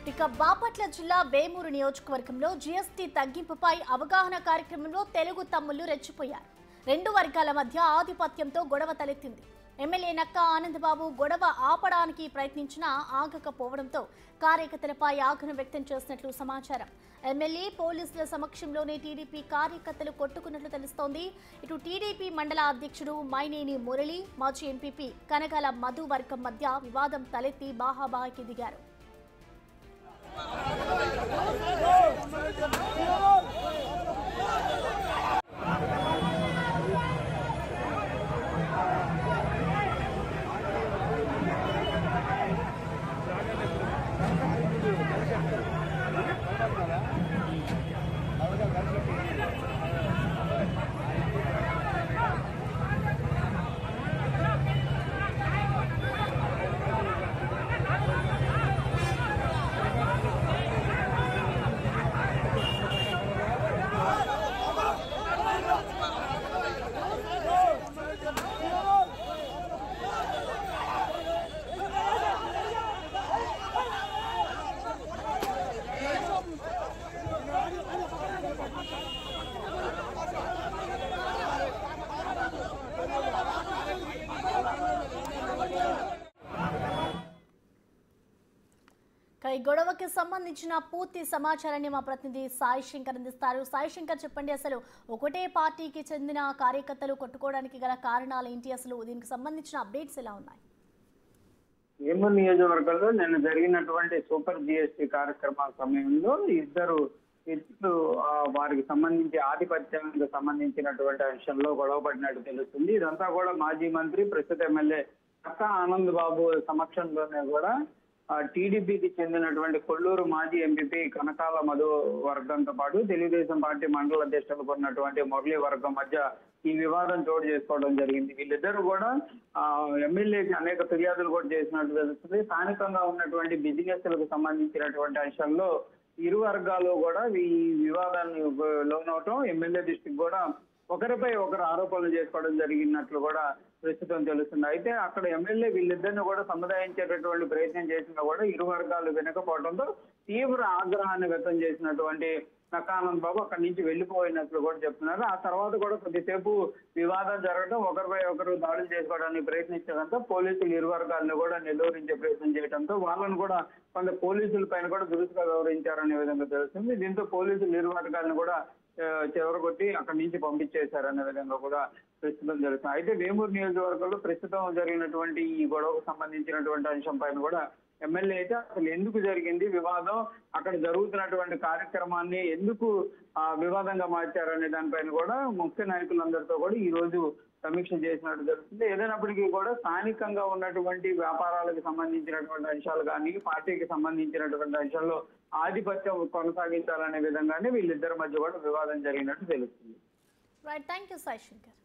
ఇక బాపట్ల జిల్లా వేమూరు నియోజకవర్గంలో జీఎస్టీ తగ్గింపుపై అవగాహన కార్యక్రమంలో తెలుగు తమ్ముళ్లు రెచ్చిపోయారు. రెండు వర్గాల మధ్య ఆధిపత్యంతో గొడవ తలెత్తింది. ఎమ్మెల్యే నక్కా ఆనందబాబు గొడవ ఆపడానికి ప్రయత్నించినా ఆగకపోవడంతో కార్యకర్తలపై ఆగ్రహం వ్యక్తం చేసినట్లు సమాచారం. ఎమ్మెల్యే పోలీసుల సమక్షంలోనే టీడీపీ కార్యకర్తలు కొట్టుకున్నట్లు తెలుస్తోంది. ఇటు టీడీపీ మండల అధ్యక్షుడు మైనేని మురళి, మాజీ ఎంపీపీ కనకాల మధు వర్గం మధ్య వివాదం తలెత్తి బాహాబాయికి దిగారు. ఈ గొడవకి సంబంధించిన పూర్తి సమాచారాన్ని మా ప్రతినిధి సాయి శంకర్ అందిస్తారు. సాయి శంకర్, చెప్పండి, అసలు ఒకటే పార్టీకి చెందిన కార్యకర్తలు కొట్టుకోవడానికి గల కారణాలు ఏంటి? అసలు దీనికి సంబంధించిన అప్డేట్స్ ఎలా ఉన్నాయి? వేమూరు నియోజకవర్గంలో నిన్న జరిగినటువంటి సూపర్ జిఎస్టీ కార్యక్రమాల సమయంలో ఇద్దరు వ్యక్తులు వారికి సంబంధించి ఆధిపత్యానికి సంబంధించినటువంటి అంశంలో గొడవ పడినట్టు తెలుస్తుంది. ఇదంతా కూడా మాజీ మంత్రి, ప్రస్తుత ఎమ్మెల్యే నక్కా ఆనంద్ బాబు సమక్షంలోనే కూడా టీడీపీకి చెందినటువంటి కొల్లూరు మాజీ ఎంపీపీ కనకాల మధు వర్గంతో పాటు తెలుగుదేశం పార్టీ మండల అధ్యక్షులకు ఉన్నటువంటి మురళీ వర్గం మధ్య ఈ వివాదం చోటు చేసుకోవడం జరిగింది. వీళ్ళిద్దరూ కూడా ఎమ్మెల్యేకి అనేక ఫిర్యాదులు కూడా చేసినట్టు తెలుస్తుంది. స్థానికంగా ఉన్నటువంటి బిజినెస్లకు సంబంధించినటువంటి అంశాల్లో ఇరు వర్గాలు కూడా ఈ వివాదాన్ని లోనవటం, ఎమ్మెల్యే దృష్టికి కూడా ఒకరిపై ఒకరు ఆరోపణలు చేసుకోవడం జరిగినట్లు కూడా ప్రస్తుతం తెలుస్తుంది. అయితే అక్కడ ఎమ్మెల్యే వీళ్ళిద్దరిని కూడా సముదాయించేటటువంటి ప్రయత్నం చేసినా కూడా ఇరు వర్గాలు వినకపోవడంతో తీవ్ర ఆగ్రహాన్ని వ్యక్తం చేసినటువంటి నక్కా ఆనంద్ బాబు అక్కడి నుంచి వెళ్లిపోయినట్లు కూడా చెప్తున్నారు. ఆ తర్వాత కూడా కొద్దిసేపు వివాదం జరగడం, ఒకరిపై ఒకరు దాడులు చేసుకోవడానికి ప్రయత్నించడంతో పోలీసులు ఇరు వర్గాలను కూడా నిలువరించే ప్రయత్నం చేయడంతో వాళ్ళను కూడా కొంత పోలీసుల పైన కూడా దురుసుగా వ్యవహరించారనే విధంగా తెలుస్తుంది. దీంతో పోలీసులు ఇరు వర్గాలను కూడా చెవరగొట్టి అక్కడి నుంచి పంపించేశారనే విధంగా కూడా ప్రస్తుతం జరుగుతుంది. అయితే వేమూరు నియోజకవర్గంలో ప్రస్తుతం జరిగినటువంటి ఈ గొడవకు సంబంధించినటువంటి అంశం పైన కూడా ఎమ్మెల్యే అయితే అసలు ఎందుకు జరిగింది వివాదం, అక్కడ జరుగుతున్నటువంటి కార్యక్రమాన్ని ఎందుకు వివాదంగా మార్చారనే దానిపైన కూడా ముఖ్య నాయకులందరితో కూడా ఈ రోజు సమీక్ష చేసినట్టు జరుగుతుంది. ఏదైనప్పటికీ కూడా స్థానికంగా ఉన్నటువంటి వ్యాపారాలకు సంబంధించినటువంటి అంశాలు కానీ, పార్టీకి సంబంధించినటువంటి అంశాల్లో ఆధిపత్యం కొనసాగించాలనే విధంగానే వీళ్ళిద్దరి మధ్య కూడా వివాదం జరిగినట్టు తెలుస్తుంది. Right, thank you Sai Shankar.